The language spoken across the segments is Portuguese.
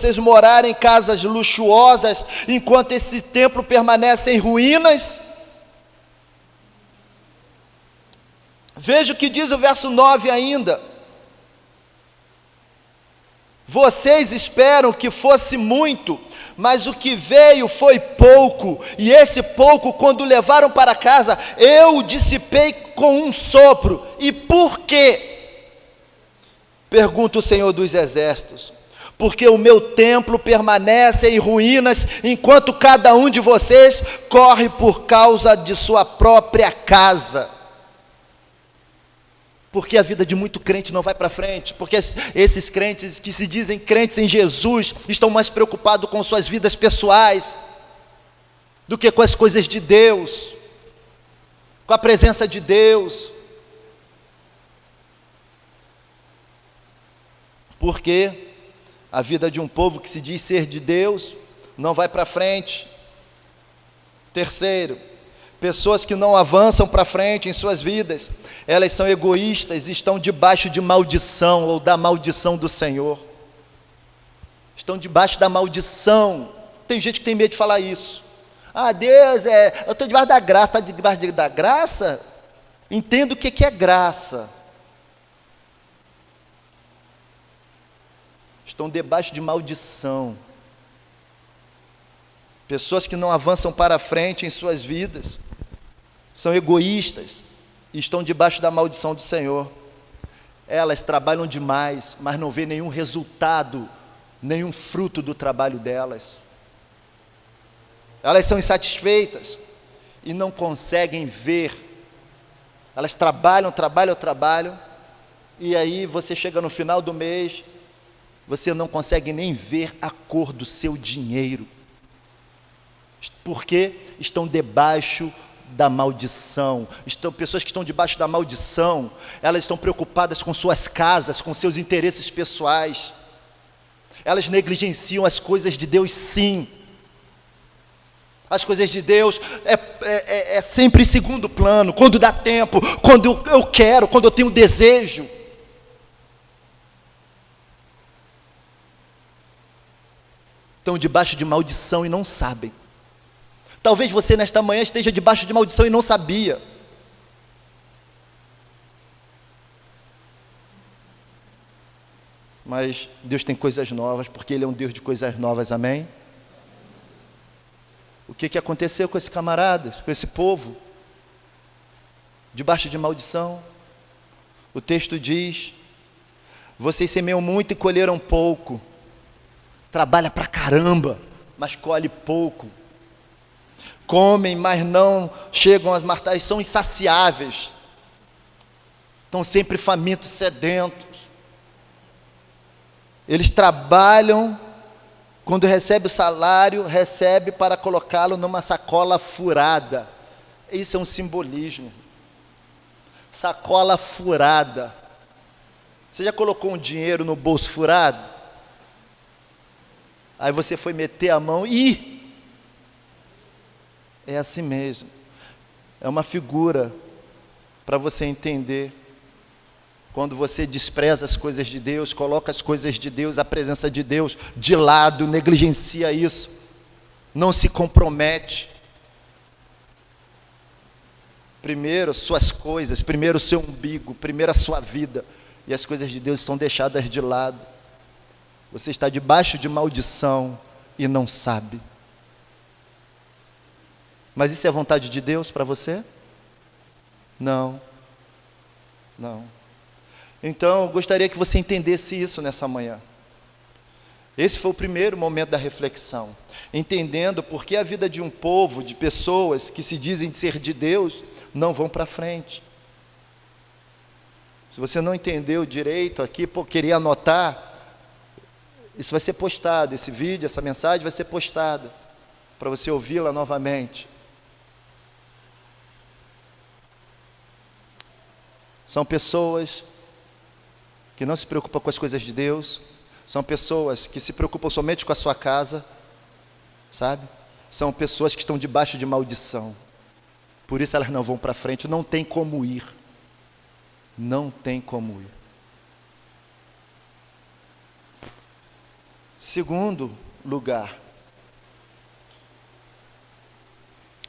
vocês morarem em casas luxuosas, enquanto esse templo permanece em ruínas? Veja o que diz o verso 9 ainda. Vocês esperam que fosse muito, mas o que veio foi pouco, e esse pouco, quando levaram para casa, eu o dissipei com um sopro. E por quê? Pergunta o Senhor dos Exércitos. Porque o meu templo permanece em ruínas, enquanto cada um de vocês corre por causa de sua própria casa. Porque a vida de muito crente não vai para frente, porque esses crentes que se dizem crentes em Jesus, estão mais preocupados com suas vidas pessoais, do que com as coisas de Deus, com a presença de Deus. Porque a vida de um povo que se diz ser de Deus, não vai para frente. Terceiro, pessoas que não avançam para frente em suas vidas, elas são egoístas e estão debaixo de maldição, ou da maldição do Senhor. Estão debaixo da maldição. Tem gente que tem medo de falar isso. Ah, Deus, eu estou debaixo da graça. Está debaixo da graça? Entenda o que é graça. Estão debaixo de maldição. Pessoas que não avançam para frente em suas vidas, são egoístas e estão debaixo da maldição do Senhor. Elas trabalham demais, mas não vê nenhum resultado, nenhum fruto do trabalho delas. Elas são insatisfeitas e não conseguem ver. Elas trabalham, e aí você chega no final do mês, você não consegue nem ver a cor do seu dinheiro, porque estão debaixo da maldição. Pessoas que estão debaixo da maldição, elas estão preocupadas com suas casas, com seus interesses pessoais, elas negligenciam as coisas de Deus. Sim, as coisas de Deus é sempre em segundo plano, quando dá tempo, quando eu quero, quando eu tenho desejo. Estão debaixo de maldição e não sabem. Talvez você nesta manhã esteja debaixo de maldição e não sabia. Mas Deus tem coisas novas, porque Ele é um Deus de coisas novas, amém? O que aconteceu com esse camarada, com esse povo? Debaixo de maldição. O texto diz: vocês semeiam muito e colheram pouco. Trabalha pra caramba, mas colhe pouco. Comem, mas não chegam às martas, são insaciáveis. Estão sempre famintos, sedentos. Eles trabalham, quando recebe o salário, recebe para colocá-lo numa sacola furada. Isso é um simbolismo. Sacola furada. Você já colocou um dinheiro no bolso furado? Aí você foi meter a mão e... É assim mesmo. É uma figura para você entender. Quando você despreza as coisas de Deus, coloca as coisas de Deus, a presença de Deus de lado, negligencia isso, não se compromete. Primeiro suas coisas, primeiro o seu umbigo, primeiro a sua vida, e as coisas de Deus são deixadas de lado. Você está debaixo de maldição e não sabe. Mas isso é a vontade de Deus para você? Não. Não. Então, eu gostaria que você entendesse isso nessa manhã. Esse foi o primeiro momento da reflexão. Entendendo por que a vida de um povo, de pessoas que se dizem ser de Deus, não vão para frente. Se você não entendeu direito aqui, queria anotar, isso vai ser postado, esse vídeo, essa mensagem vai ser postada, para você ouvi-la novamente. São pessoas que não se preocupam com as coisas de Deus, são pessoas que se preocupam somente com a sua casa, sabe? São pessoas que estão debaixo de maldição, por isso elas não vão para frente, não tem como ir, não tem como ir. Segundo lugar,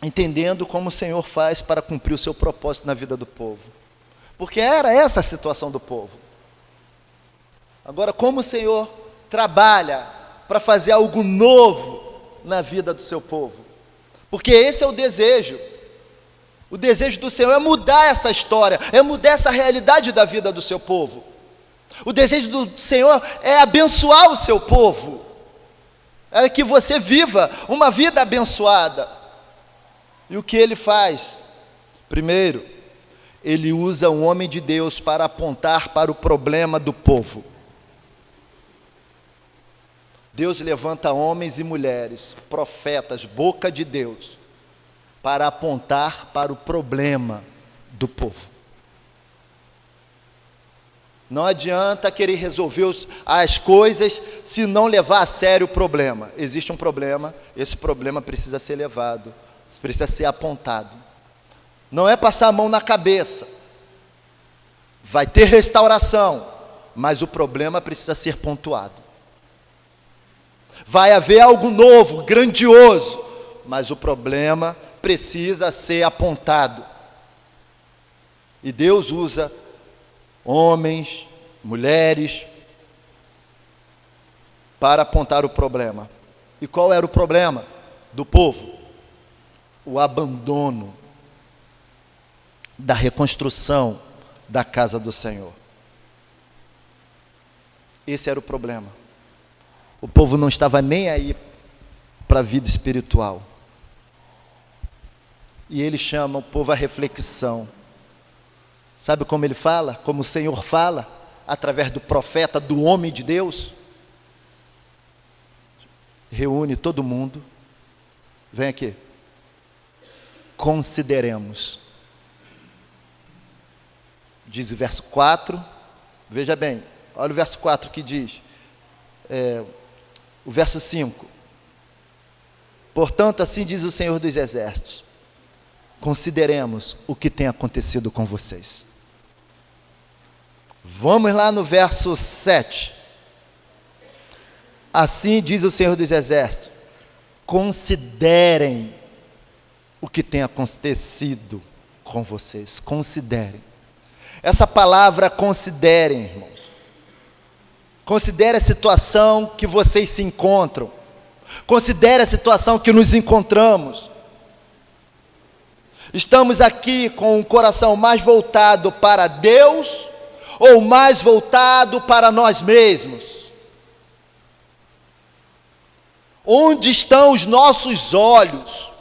entendendo como o Senhor faz para cumprir o seu propósito na vida do povo. Porque era essa a situação do povo. Agora, como o Senhor trabalha para fazer algo novo na vida do seu povo? Porque esse é o desejo. O desejo do Senhor é mudar essa história, é mudar essa realidade da vida do seu povo. O desejo do Senhor é abençoar o seu povo. É que você viva uma vida abençoada. E o que ele faz? Primeiro, ele usa um homem de Deus para apontar para o problema do povo. Deus levanta homens e mulheres, profetas, boca de Deus, para apontar para o problema do povo. Não adianta querer resolver as coisas se não levar a sério o problema. Existe um problema, esse problema precisa ser levado, precisa ser apontado. Não é passar a mão na cabeça. Vai ter restauração, mas o problema precisa ser pontuado. Vai haver algo novo, grandioso, mas o problema precisa ser apontado. E Deus usa homens, mulheres, para apontar o problema. E qual era o problema do povo? O abandono da reconstrução da casa do Senhor. Esse era o problema. O povo não estava nem aí para a vida espiritual. E ele chama o povo à reflexão. Sabe como ele fala? Como o Senhor fala? Através do profeta, do homem de Deus. Reúne todo mundo. Vem aqui. Consideremos. Diz o verso 4. Veja bem. Olha o verso 4 que diz. O verso 5. Portanto, assim diz o Senhor dos Exércitos. Consideremos o que tem acontecido com vocês. Vamos lá no verso 7. Assim diz o Senhor dos Exércitos. Considerem o que tem acontecido com vocês. Considerem. Essa palavra considerem, irmãos. Considere a situação que vocês se encontram. Considere a situação que nos encontramos. Estamos aqui com o coração mais voltado para Deus ou mais voltado para nós mesmos? Onde estão os nossos olhos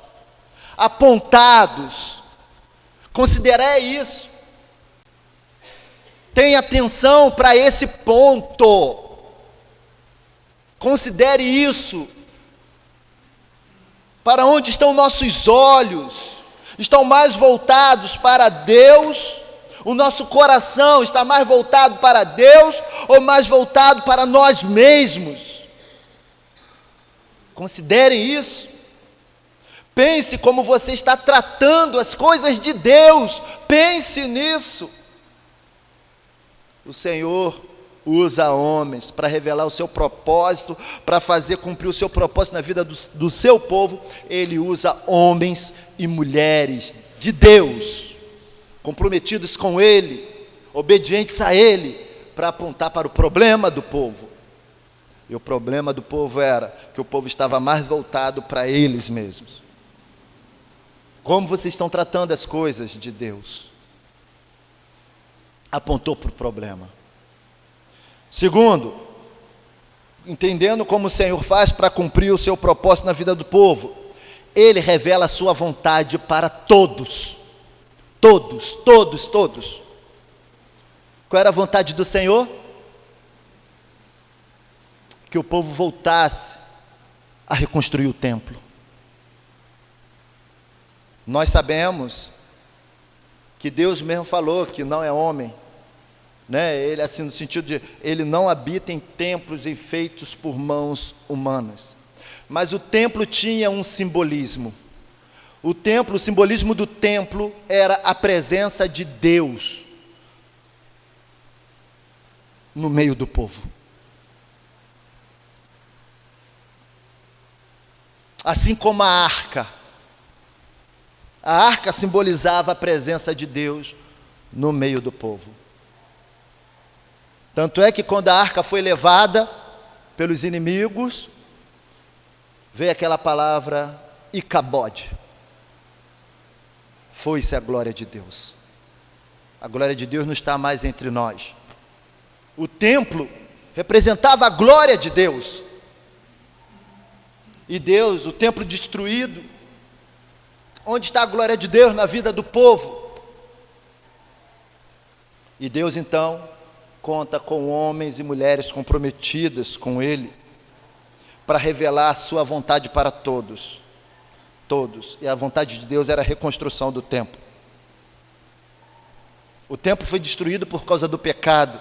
apontados? Considere isso. Tenha atenção para esse ponto. Considere isso. Para onde estão nossos olhos? Estão mais voltados para Deus? O nosso coração está mais voltado para Deus ou mais voltado para nós mesmos? Considerem isso. Pense como você está tratando as coisas de Deus. Pense nisso. O Senhor usa homens para revelar o seu propósito, para fazer cumprir o seu propósito na vida do seu povo. Ele usa homens e mulheres de Deus, comprometidos com Ele, obedientes a Ele, para apontar para o problema do povo. E o problema do povo era que o povo estava mais voltado para eles mesmos. Como vocês estão tratando as coisas de Deus? Apontou para o problema. Segundo, entendendo como o Senhor faz para cumprir o seu propósito na vida do povo, Ele revela a sua vontade para todos. Todos, todos, todos. Qual era a vontade do Senhor? Que o povo voltasse a reconstruir o templo. Nós sabemos que Deus mesmo falou que não é homem, né? Ele, assim, no sentido de, ele não habita em templos feitos por mãos humanas. Mas o templo tinha um simbolismo. O simbolismo do templo era a presença de Deus no meio do povo. assim como a arca. A arca simbolizava a presença de Deus no meio do povo. Tanto é que quando a arca foi levada pelos inimigos, veio aquela palavra Icabode. Foi-se a glória de Deus. A glória de Deus não está mais entre nós. O templo representava a glória de Deus. E Deus, o templo destruído, onde está a glória de Deus na vida do povo? E Deus então conta com homens e mulheres comprometidas com Ele, para revelar a sua vontade para todos. Todos. E a vontade de Deus era a reconstrução do templo. O templo foi destruído por causa do pecado.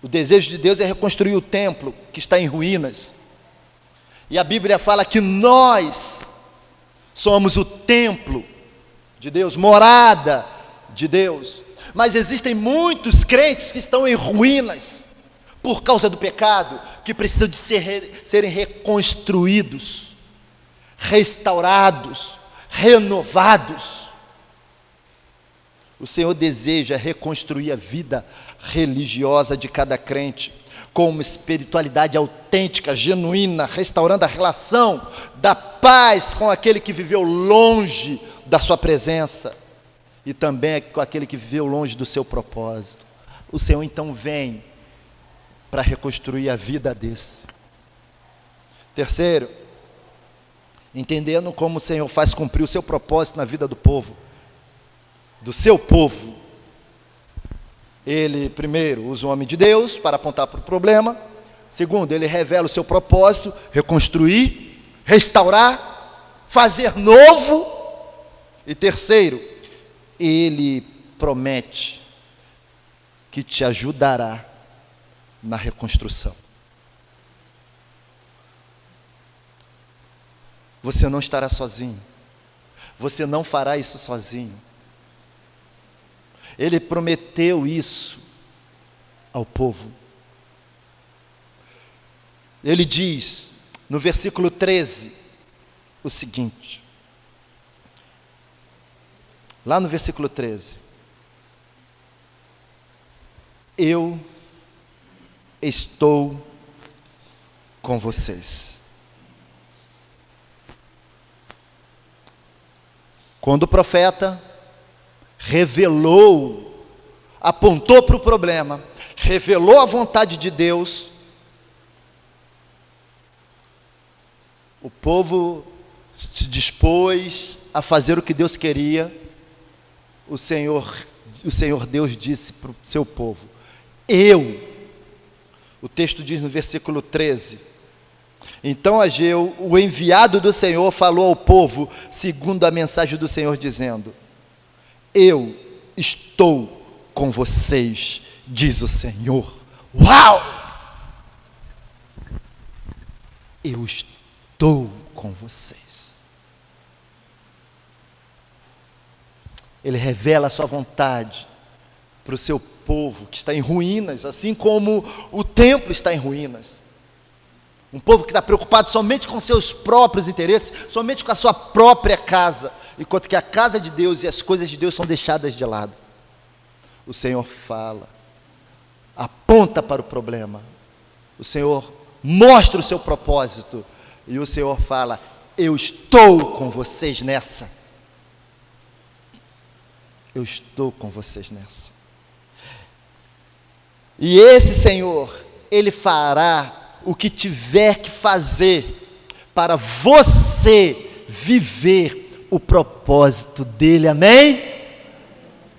O desejo de Deus é reconstruir o templo que está em ruínas. E a Bíblia fala que nós somos o templo de Deus, morada de Deus. Mas existem muitos crentes que estão em ruínas por causa do pecado, que precisam de serem reconstruídos, restaurados, renovados. O Senhor deseja reconstruir a vida religiosa de cada crente, com uma espiritualidade autêntica, genuína, restaurando a relação da paz com aquele que viveu longe da sua presença, e também com aquele que viveu longe do seu propósito. O Senhor então vem para reconstruir a vida desse. Terceiro, entendendo como o Senhor faz cumprir o seu propósito na vida do povo, do seu povo. Ele, primeiro, usa o homem de Deus para apontar para o problema. Segundo, ele revela o seu propósito, reconstruir, restaurar, fazer novo. E terceiro, ele promete que te ajudará na reconstrução. Você não estará sozinho. Você não fará isso sozinho. Ele prometeu isso ao povo. Ele diz no versículo 13 o seguinte, lá no versículo 13: eu estou com vocês. Quando o profeta revelou, apontou para o problema, revelou a vontade de Deus, o povo se dispôs a fazer o que Deus queria. O Senhor Deus disse para o seu povo: o texto diz no versículo 13, então Ageu, o enviado do Senhor, falou ao povo segundo a mensagem do Senhor, dizendo: eu estou com vocês, diz o Senhor. Uau! Eu estou com vocês. Ele revela a sua vontade para o seu povo que está em ruínas, assim como o templo está em ruínas. Um povo que está preocupado somente com seus próprios interesses, somente com a sua própria casa, enquanto que a casa de Deus e as coisas de Deus são deixadas de lado. O Senhor fala, aponta para o problema, o Senhor mostra o seu propósito, e o Senhor fala: eu estou com vocês nessa. Eu estou com vocês nessa. E esse Senhor, Ele fará o que tiver que fazer para você viver o propósito dEle, amém?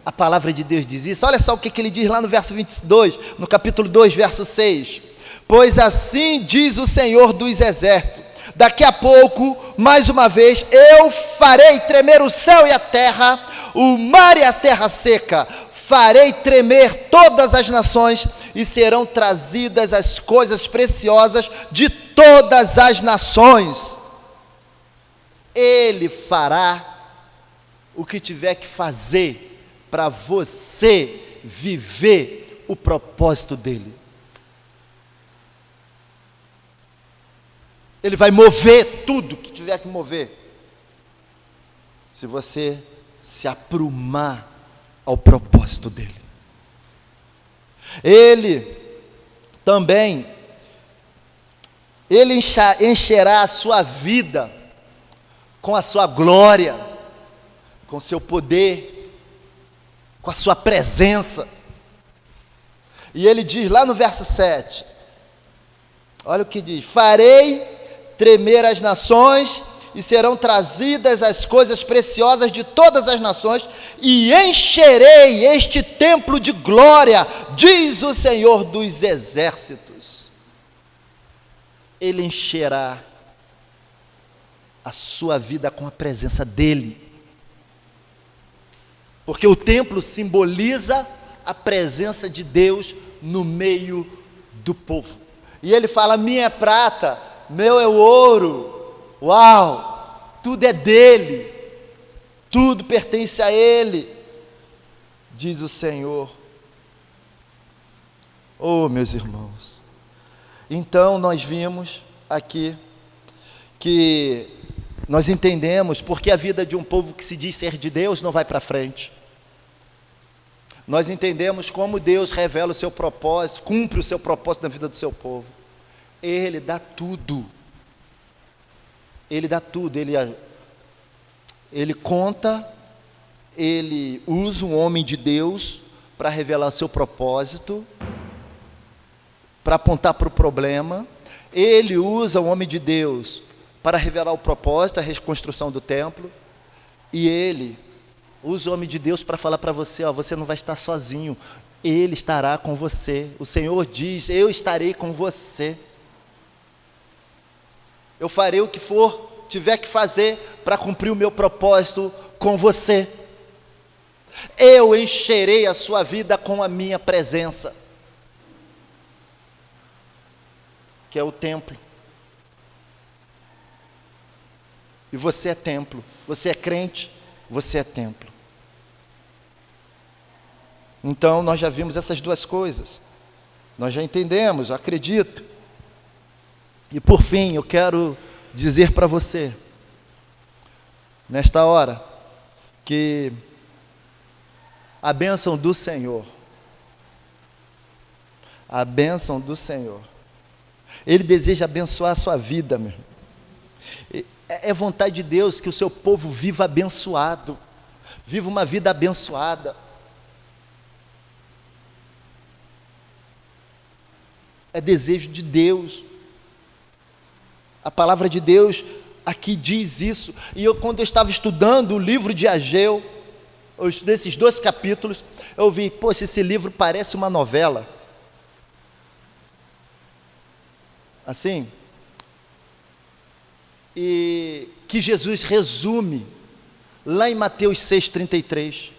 A palavra de Deus diz isso. Olha só o que Ele diz lá no verso 22, no capítulo 2, verso 6. Pois assim diz o Senhor dos exércitos: daqui a pouco, mais uma vez, eu farei tremer o céu e a terra, o mar e a terra seca, farei tremer todas as nações, e serão trazidas as coisas preciosas de todas as nações. Ele fará o que tiver que fazer para você viver o propósito dEle. Ele vai mover tudo que tiver que mover, se você se aprumar ao propósito dele. Ele também, ele encherá a sua vida com a sua glória, com seu poder, com a sua presença. E ele diz lá no verso 7, olha o que diz: farei tremer as nações, e serão trazidas as coisas preciosas de todas as nações, e encherei este templo de glória, diz o Senhor dos exércitos. Ele encherá a sua vida com a presença dele, porque o templo simboliza a presença de Deus no meio do povo. E ele fala: minha é prata, meu é o ouro. Uau, tudo é dele, tudo pertence a ele, diz o Senhor. Oh, meus irmãos, então nós vimos aqui que nós entendemos porque a vida de um povo que se diz ser de Deus não vai para frente. Nós entendemos como Deus revela o seu propósito, cumpre o seu propósito na vida do seu povo. Ele dá tudo. Ele dá tudo, ele conta, ele usa um homem de Deus para revelar o seu propósito, para apontar para o problema. Ele usa o homem de Deus para revelar o propósito, a reconstrução do templo. E ele usa o homem de Deus para falar para você: ó, você não vai estar sozinho, ele estará com você. O Senhor diz: eu estarei com você. Eu farei o que tiver que fazer para cumprir o meu propósito com você. Eu encherei a sua vida com a minha presença, que é o templo. E você é templo, você é crente, você é templo. Então nós já vimos essas duas coisas, nós já entendemos, eu acredito. E por fim, eu quero dizer para você, nesta hora, que a bênção do Senhor, Ele deseja abençoar a sua vida, meu irmão. É vontade de Deus que o seu povo viva abençoado, viva uma vida abençoada. É desejo de Deus. A palavra de Deus aqui diz isso. E quando eu estava estudando o livro de Ageu, eu estudei esses 2 capítulos, eu vi, poxa, esse livro parece uma novela. Assim, e que Jesus resume lá em Mateus 6,33,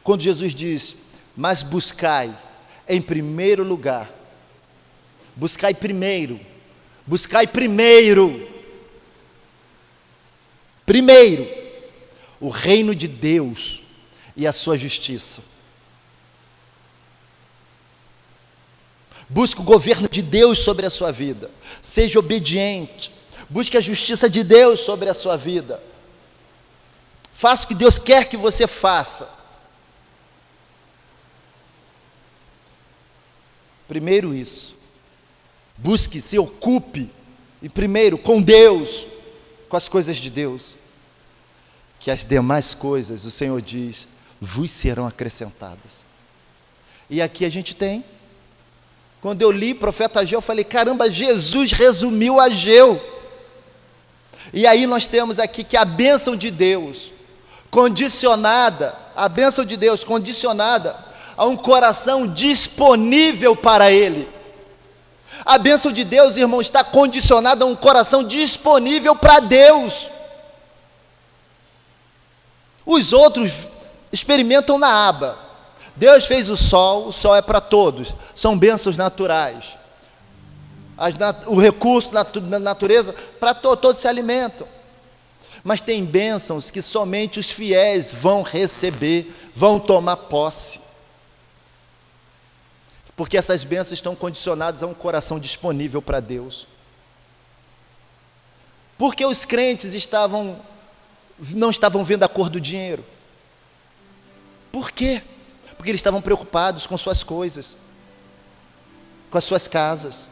quando Jesus diz: mas buscai em primeiro lugar, buscai primeiro o reino de Deus e a sua justiça. Busque o governo de Deus sobre a sua vida, seja obediente, busque a justiça de Deus sobre a sua vida, faça o que Deus quer que você faça. Primeiro isso, busque, se ocupe, e primeiro com Deus, com as coisas de Deus, que as demais coisas, o Senhor diz, vos serão acrescentadas. E aqui a gente tem, quando eu li o profeta Ageu, eu falei: caramba, Jesus resumiu Ageu. E aí nós temos aqui que a bênção de Deus condicionada, a um coração disponível para Ele. A bênção de Deus, irmão, está condicionada a um coração disponível para Deus. Os outros experimentam na aba. Deus fez o sol é para todos, são bênçãos naturais. O recurso da natureza, para todos se alimentam. Mas tem bênçãos que somente os fiéis vão receber, vão tomar posse. Porque essas bênçãos estão condicionadas a um coração disponível para Deus. Porque os crentes não estavam vendo a cor do dinheiro. Por quê? Porque eles estavam preocupados com suas coisas, com as suas casas.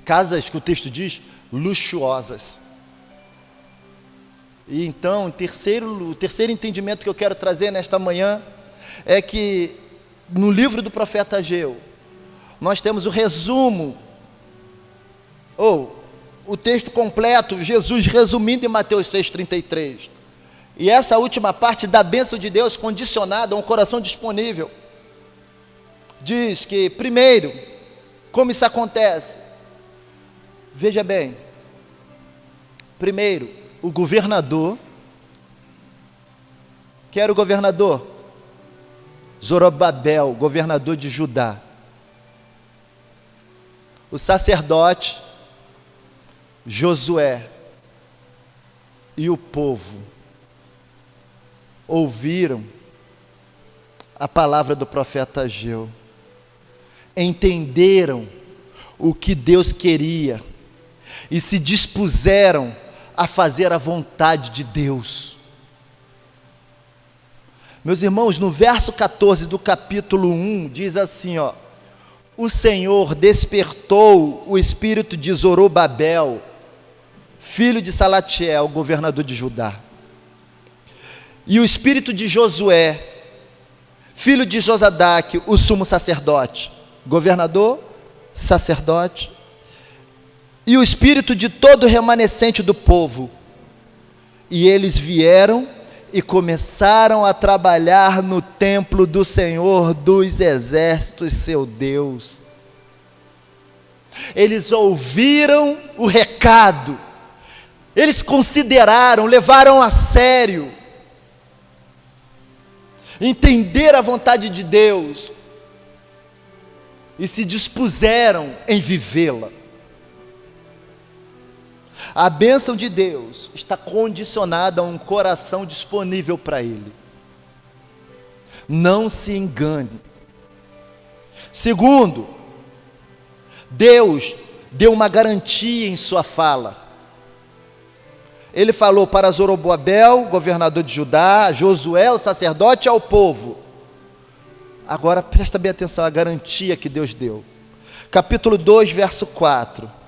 Casas que o texto diz, luxuosas. E então, o terceiro entendimento que eu quero trazer nesta manhã é que no livro do profeta Ageu, nós temos o resumo, o texto completo, Jesus resumindo em Mateus 6,33. E essa última parte da bênção de Deus condicionada a um coração disponível, diz que, primeiro, como isso acontece? Veja bem, primeiro, o governador, que era o governador? Zorobabel, governador de Judá. O sacerdote, Josué, e o povo ouviram a palavra do profeta Ageu, entenderam o que Deus queria e se dispuseram a fazer a vontade de Deus. Meus irmãos, no verso 14 do capítulo 1, diz assim, o Senhor despertou o espírito de Zorobabel, filho de Salatiel, governador de Judá, e o espírito de Josué, filho de Josadaque, o sumo sacerdote, governador, sacerdote, e o espírito de todo o remanescente do povo, e eles vieram e começaram a trabalhar no templo do Senhor dos exércitos, seu Deus. Eles ouviram o recado, eles consideraram, levaram a sério, entenderam a vontade de Deus e se dispuseram em vivê-la. A bênção de Deus está condicionada a um coração disponível para Ele. Não se engane. Segundo, Deus deu uma garantia em sua fala. Ele falou para Zorobabel, governador de Judá, Josué, o sacerdote, ao povo. Agora presta bem atenção à garantia que Deus deu. Capítulo 2, verso 4.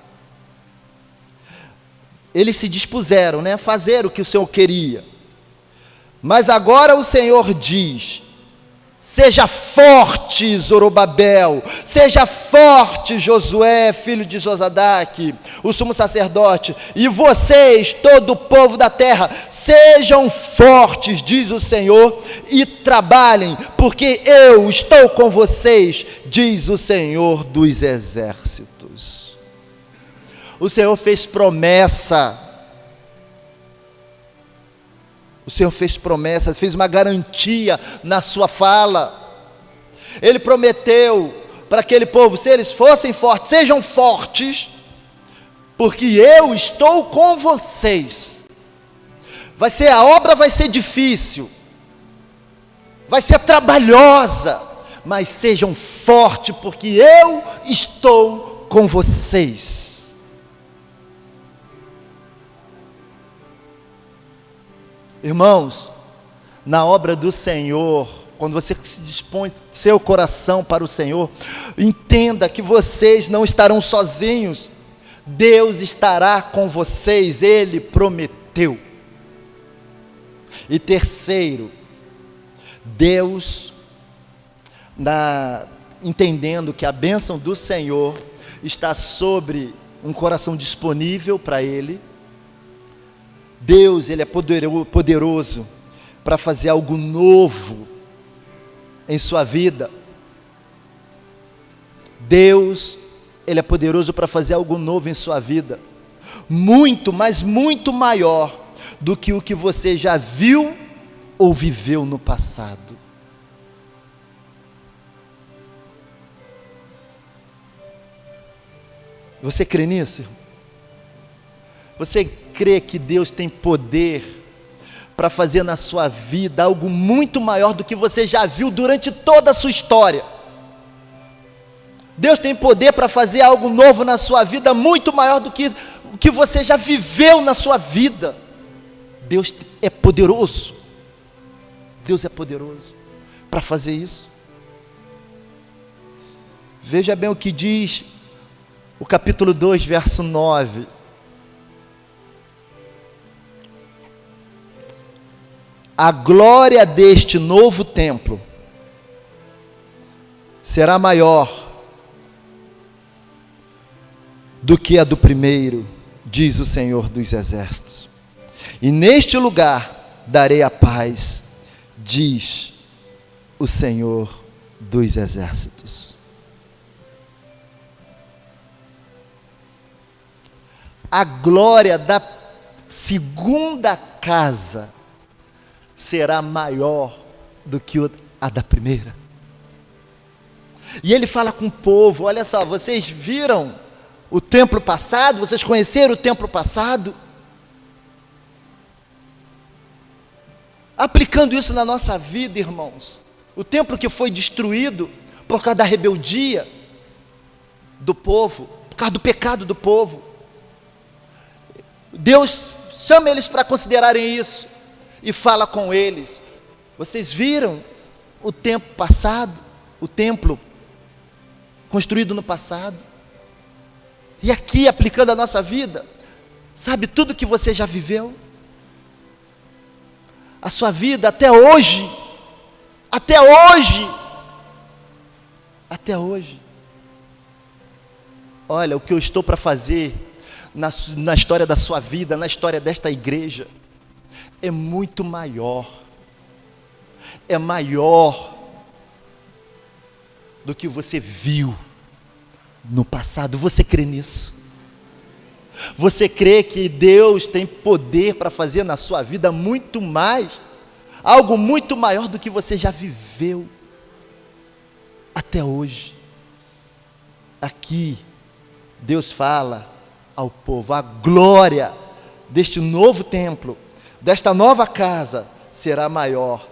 Eles se dispuseram, a fazer o que o Senhor queria. Mas agora o Senhor diz: seja forte, Zorobabel, seja forte, Josué, filho de Josadaque, o sumo sacerdote, e vocês, todo o povo da terra, sejam fortes, diz o Senhor, e trabalhem, porque eu estou com vocês, diz o Senhor dos exércitos. O Senhor fez promessa, fez uma garantia na sua fala. Ele prometeu para aquele povo, se eles fossem fortes, sejam fortes, porque eu estou com vocês. A obra vai ser difícil, vai ser trabalhosa, mas sejam fortes, porque eu estou com vocês. Irmãos, na obra do Senhor, quando você se dispõe seu coração para o Senhor, entenda que vocês não estarão sozinhos, Deus estará com vocês, Ele prometeu. E terceiro, Deus, entendendo que a bênção do Senhor está sobre um coração disponível para Ele, Deus, Ele é poderoso para fazer algo novo em sua vida. Deus, Ele é poderoso para fazer algo novo em sua vida, muito, mas muito maior do que o que você já viu ou viveu no passado. Você crê nisso, irmão? Você crê que Deus tem poder para fazer na sua vida algo muito maior do que você já viu durante toda a sua história? Deus tem poder para fazer algo novo na sua vida, muito maior do que o que você já viveu na sua vida. Deus é poderoso. Deus é poderoso para fazer isso. Veja bem o que diz o capítulo 2, verso 9. A glória deste novo templo será maior do que a do primeiro, diz o Senhor dos Exércitos. E neste lugar darei a paz, diz o Senhor dos Exércitos. A glória da segunda casa será maior do que a da primeira. E ele fala com o povo: olha só, vocês viram o templo passado? Vocês conheceram o templo passado? Aplicando isso na nossa vida, irmãos, o templo que foi destruído por causa da rebeldia do povo, por causa do pecado do povo, Deus chama eles para considerarem isso e fala com eles: vocês viram o templo passado, o templo construído no passado? E aqui, aplicando a nossa vida, sabe, tudo que você já viveu, a sua vida até hoje, olha, o que eu estou para fazer na história da sua vida, na história desta igreja, é muito maior, é maior do que você viu no passado. Você crê nisso? Você crê que Deus tem poder para fazer na sua vida muito mais, algo muito maior do que você já viveu até hoje? Aqui, Deus fala ao povo: a glória deste novo templo, desta nova casa, será maior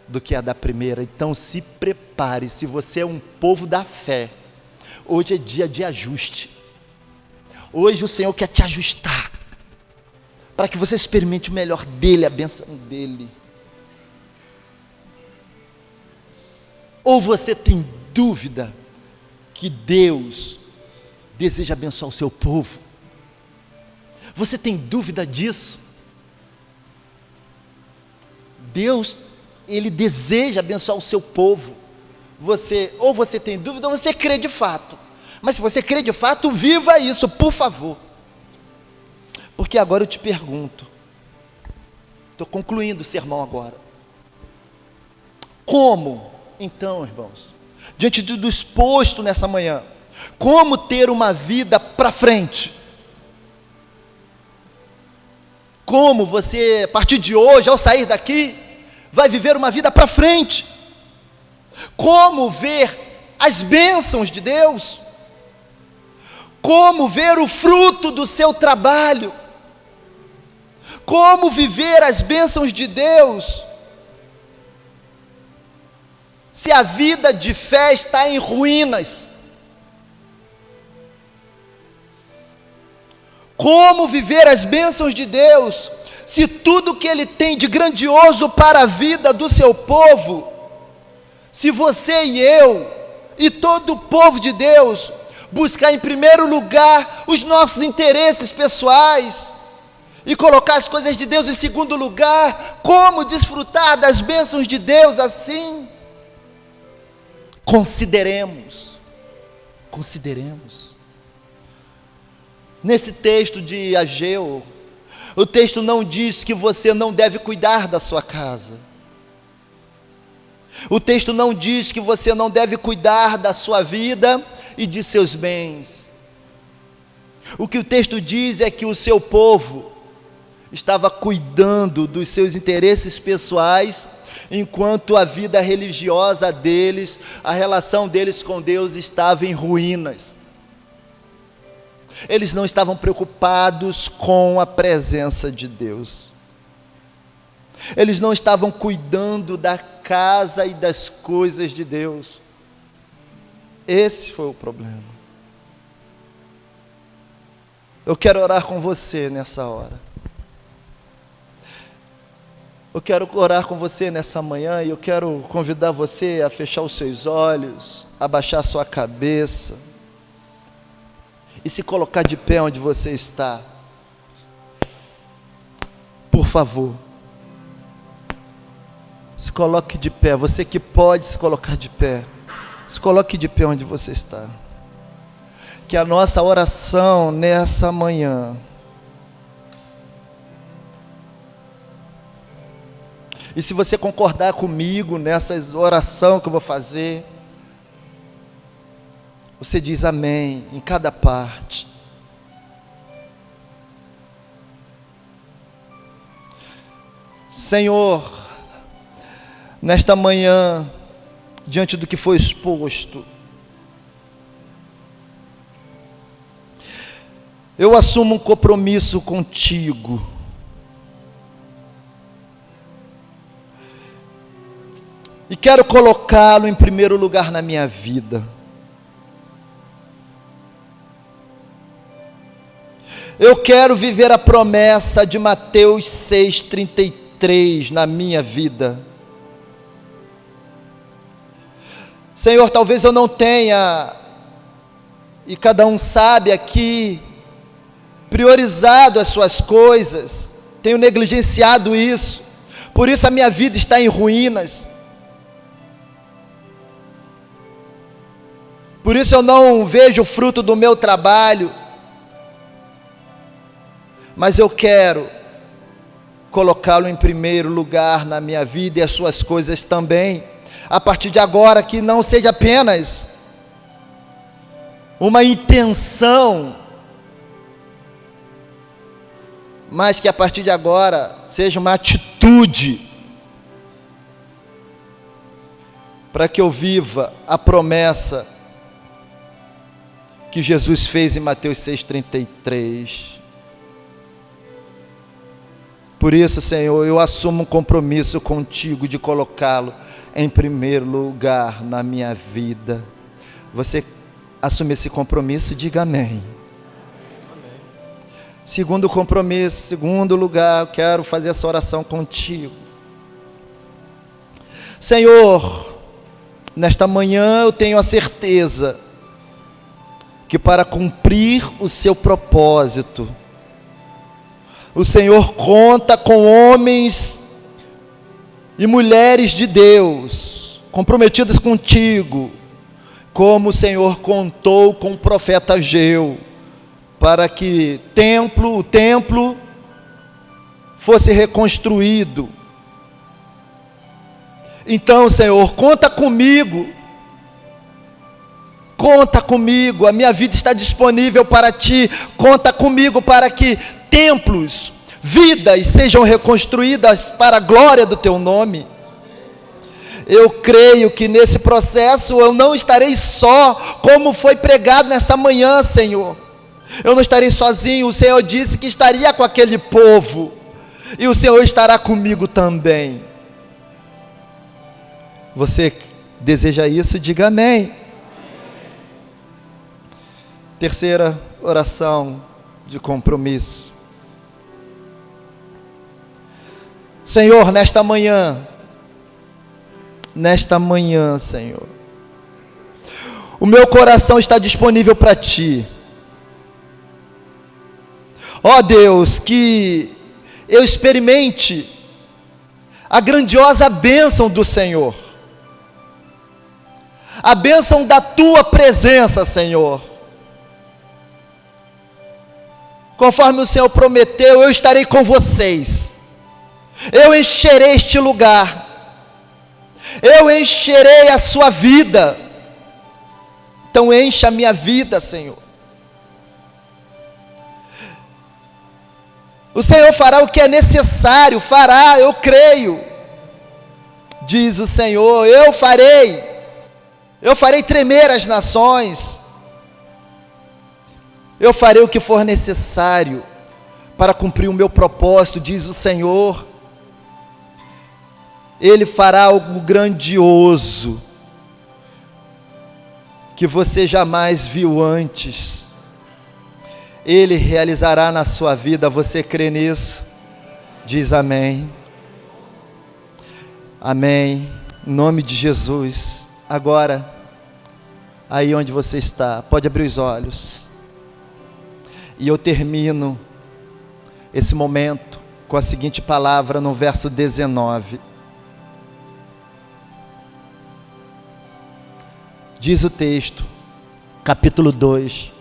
do que a da primeira. Então se prepare, se você é um povo da fé, hoje é dia de ajuste. Hoje o Senhor quer te ajustar, para que você experimente o melhor dEle, a bênção dEle. Ou você tem dúvida que Deus deseja abençoar o seu povo? Você tem dúvida disso? Deus, Ele deseja abençoar o seu povo. Ou você tem dúvida, ou você crê de fato. Mas se você crê de fato, viva isso, por favor. Porque agora eu te pergunto, estou concluindo o sermão agora. Como, então, irmãos, diante do exposto nessa manhã, como ter uma vida para frente? Como você, a partir de hoje, ao sair daqui, vai viver uma vida para frente? Como ver as bênçãos de Deus? Como ver o fruto do seu trabalho? Como viver as bênçãos de Deus, se a vida de fé está em ruínas? Como viver as bênçãos de Deus, se tudo que Ele tem de grandioso para a vida do seu povo, se você e eu, e todo o povo de Deus, buscar em primeiro lugar os nossos interesses pessoais, e colocar as coisas de Deus em segundo lugar, como desfrutar das bênçãos de Deus assim? Consideremos. Nesse texto de Ageu, o texto não diz que você não deve cuidar da sua casa. O texto não diz que você não deve cuidar da sua vida e de seus bens. O que o texto diz é que o seu povo estava cuidando dos seus interesses pessoais, enquanto a vida religiosa deles, a relação deles com Deus estava em ruínas. Eles não estavam preocupados com a presença de Deus. Eles não estavam cuidando da casa e das coisas de Deus. Esse foi o problema. Eu quero orar com você nessa hora. Eu quero orar com você nessa manhã e eu quero convidar você a fechar os seus olhos, abaixar a sua cabeça e se colocar de pé onde você está. Por favor, se coloque de pé. Você que pode se colocar de pé, se coloque de pé onde você está. Que a nossa oração nessa manhã e se você concordar comigo nessa oração que eu vou fazer, você diz amém em cada parte. Senhor, nesta manhã, diante do que foi exposto, eu assumo um compromisso contigo. E quero colocá-lo em primeiro lugar na minha vida. Eu quero viver a promessa de Mateus 6,33 na minha vida. Senhor, talvez eu não tenha, e cada um sabe aqui, priorizado as suas coisas, tenho negligenciado isso, por isso a minha vida está em ruínas. Por isso eu não vejo o fruto do meu trabalho, mas eu quero colocá-lo em primeiro lugar na minha vida e as suas coisas também, a partir de agora, que não seja apenas uma intenção, mas que a partir de agora seja uma atitude, para que eu viva a promessa que Jesus fez em Mateus 6,33. Por isso, Senhor, eu assumo um compromisso contigo de colocá-lo em primeiro lugar na minha vida. Você assume esse compromisso? Diga amém. Amém. Segundo compromisso, segundo lugar, eu quero fazer essa oração contigo. Senhor, nesta manhã eu tenho a certeza que para cumprir o seu propósito, o Senhor conta com homens e mulheres de Deus, comprometidos contigo, como o Senhor contou com o profeta Ageu, para que o templo fosse reconstruído. Então, Senhor, conta comigo, a minha vida está disponível para Ti, conta comigo para que templos, vidas sejam reconstruídas para a glória do Teu nome. Eu creio que nesse processo eu não estarei só, como foi pregado nessa manhã, Senhor. Eu não estarei sozinho, o Senhor disse que estaria com aquele povo, e o Senhor estará comigo também. Você deseja isso? Diga amém. Terceira oração de compromisso. Senhor, nesta manhã, Senhor, o meu coração está disponível para Ti. Ó Deus, que eu experimente a grandiosa bênção do Senhor, a bênção da Tua presença, Senhor. Conforme o Senhor prometeu, eu estarei com vocês, eu encherei este lugar, eu encherei a sua vida, então encha a minha vida, Senhor. O Senhor fará o que é necessário, eu creio, diz o Senhor, eu farei tremer as nações, eu farei o que for necessário para cumprir o meu propósito, diz o Senhor. Ele fará algo grandioso, que você jamais viu antes. Ele realizará na sua vida. Você crê nisso? Diz amém. Amém. Em nome de Jesus. Agora, aí onde você está, pode abrir os olhos. E eu termino esse momento com a seguinte palavra no verso 19. Diz o texto, capítulo 2.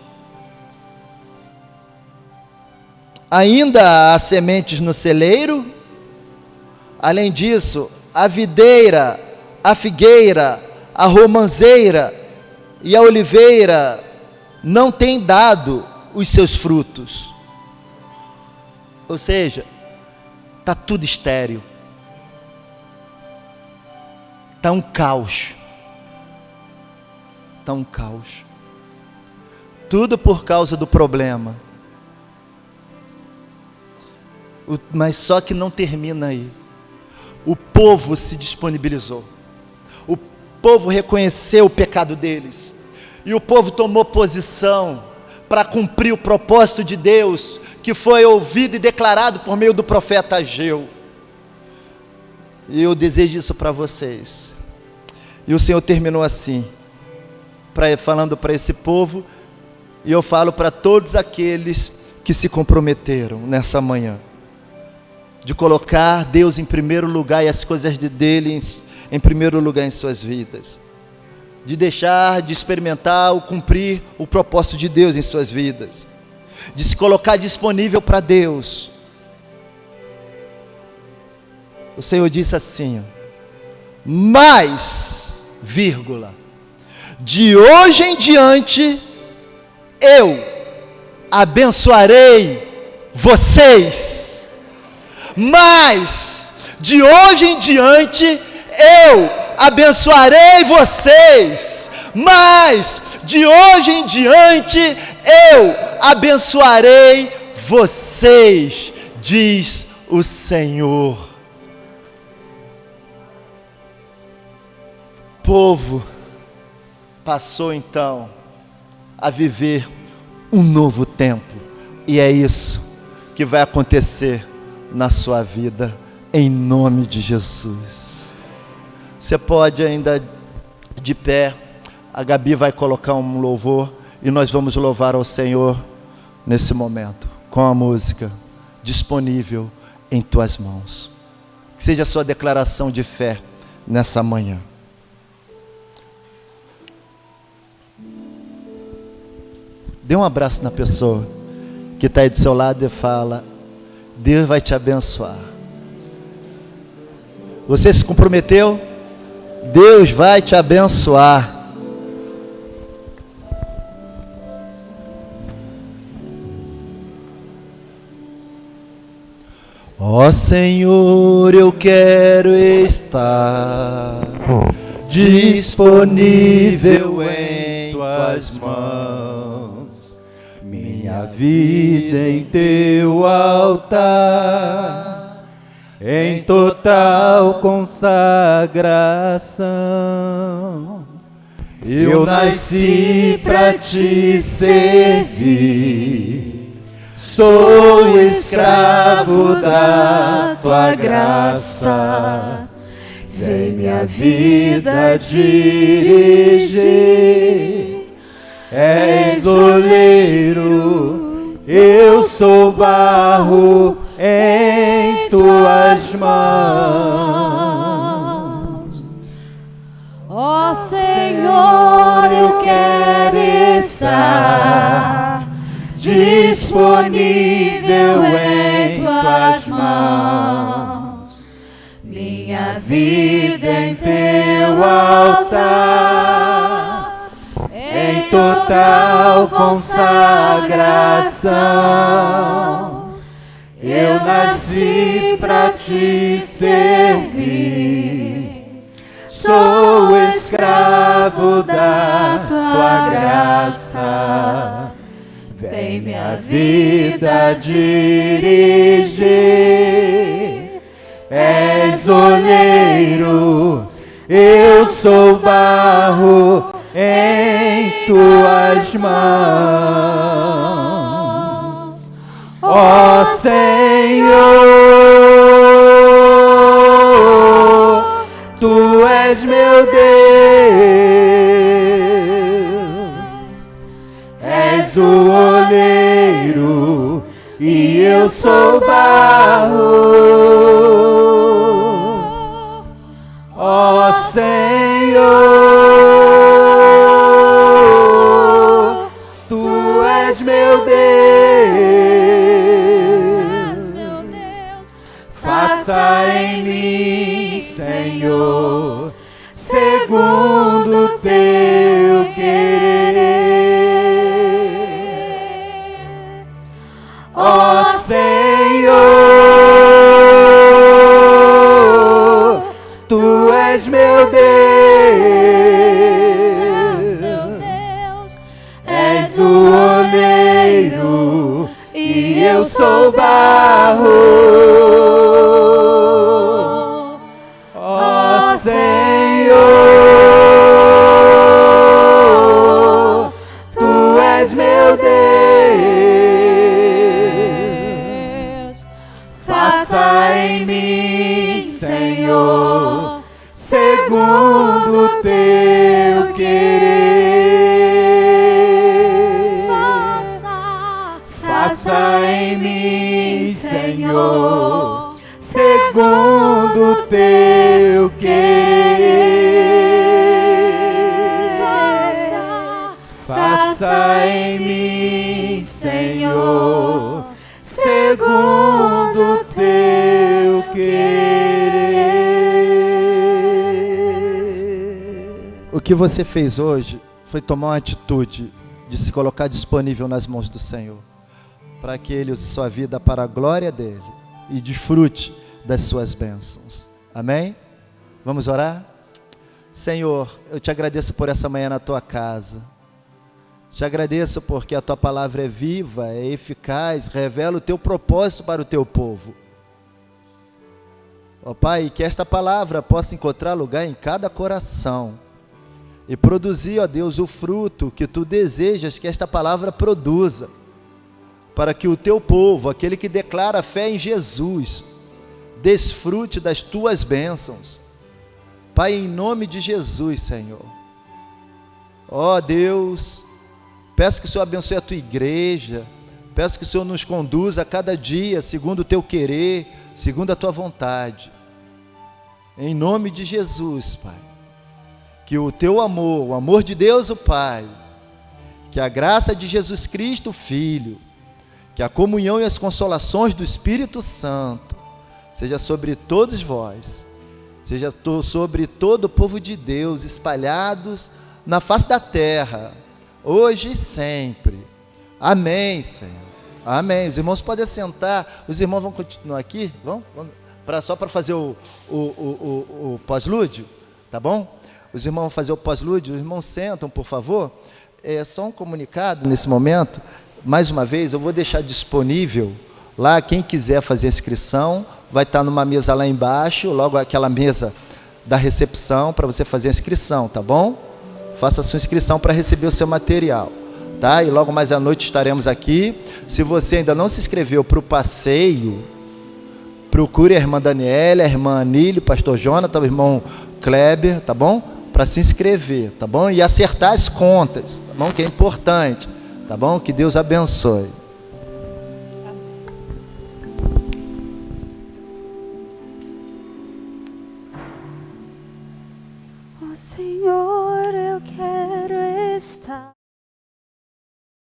Ainda há sementes no celeiro? Além disso, a videira, a figueira, a romanceira e a oliveira não têm dado os seus frutos. Ou seja, está tudo estéril. Está um caos. Está um caos. Tudo por causa do problema. Mas só que não termina aí. O povo se disponibilizou. O povo reconheceu o pecado deles. E o povo tomou posição para cumprir o propósito de Deus, que foi ouvido e declarado por meio do profeta Ageu. E eu desejo isso para vocês. E o Senhor terminou assim, falando para esse povo, e eu falo para todos aqueles que se comprometeram nessa manhã, de colocar Deus em primeiro lugar e as coisas dele em primeiro lugar em suas vidas, de deixar de experimentar ou cumprir o propósito de Deus em suas vidas, de se colocar disponível para Deus. O Senhor disse assim, mas, vírgula, de hoje em diante, eu abençoarei vocês, mas, de hoje em diante, eu abençoarei vocês, mas, de hoje em diante, eu abençoarei vocês, diz o Senhor. O povo passou então a viver um novo tempo, e é isso que vai acontecer na sua vida, em nome de Jesus. Você pode ainda de pé, a Gabi vai colocar um louvor, e nós vamos louvar ao Senhor nesse momento, com a música disponível em tuas mãos. Que seja a sua declaração de fé nessa manhã. Dê um abraço na pessoa que está aí do seu lado e fala, Deus vai te abençoar. Você se comprometeu? Deus vai te abençoar. Ó Senhor, eu quero estar disponível em tuas mãos, minha vida em teu altar, em total consagração. Eu nasci para te servir, sou escravo da tua graça, vem minha vida dirigir. És oleiro, eu sou barro em tuas mãos. Ó Senhor, eu quero estar disponível em tuas mãos, minha vida em teu altar, em total consagração. Eu nasci para te servir, sou escravo da tua graça, vem minha vida dirigir. És oleiro, eu sou barro em tuas mãos, ó Senhor, tu és meu Deus, és o oleiro e eu sou barro, ó Senhor, tu és meu Deus, faça em mim, Senhor, segundo o teu querer, ó Senhor, tu és meu Deus, és o oleiro e eu sou barro, ó Senhor, tu és meu Deus, faça em mim, Senhor, segundo o teu querer. Faça em mim, Senhor, segundo o teu querer. Faça em mim, Senhor, segundo o teu querer. O que você fez hoje foi tomar uma atitude de se colocar disponível nas mãos do Senhor, para que Ele use sua vida para a glória dEle e desfrute das suas bênçãos. Amém? Vamos orar? Senhor, eu te agradeço por essa manhã na tua casa. Te agradeço porque a tua palavra é viva, é eficaz, revela o teu propósito para o teu povo. Ó Pai, que esta palavra possa encontrar lugar em cada coração e produzir, ó Deus, o fruto que tu desejas que esta palavra produza, para que o teu povo, aquele que declara fé em Jesus, desfrute das tuas bênçãos. Pai, em nome de Jesus, Senhor. Ó Deus, peço que o Senhor abençoe a tua igreja, peço que o Senhor nos conduza a cada dia, segundo o teu querer, segundo a tua vontade. Em nome de Jesus, Pai. Que o teu amor, o amor de Deus, o Pai, que a graça de Jesus Cristo, o Filho, que a comunhão e as consolações do Espírito Santo, seja sobre todos vós, seja sobre todo o povo de Deus, espalhados na face da terra, hoje e sempre. Amém, Senhor. Amém. Os irmãos podem sentar, os irmãos vão continuar aqui, só para fazer o pós-lúdio, tá bom? Os irmãos vão fazer o pós-lúdio, os irmãos sentam, por favor. É só um comunicado nesse momento. Mais uma vez, eu vou deixar disponível lá, quem quiser fazer a inscrição, vai estar numa mesa lá embaixo, logo aquela mesa da recepção, para você fazer a inscrição, tá bom? Faça a sua inscrição para receber o seu material, tá? E logo mais à noite estaremos aqui. Se você ainda não se inscreveu para o passeio, procure a irmã Daniela, a irmã Anílio, o pastor Jonathan, o irmão Kleber, tá bom? Para se inscrever, tá bom? E acertar as contas, tá bom? Que é importante, tá bom? Que Deus abençoe. Ó Senhor,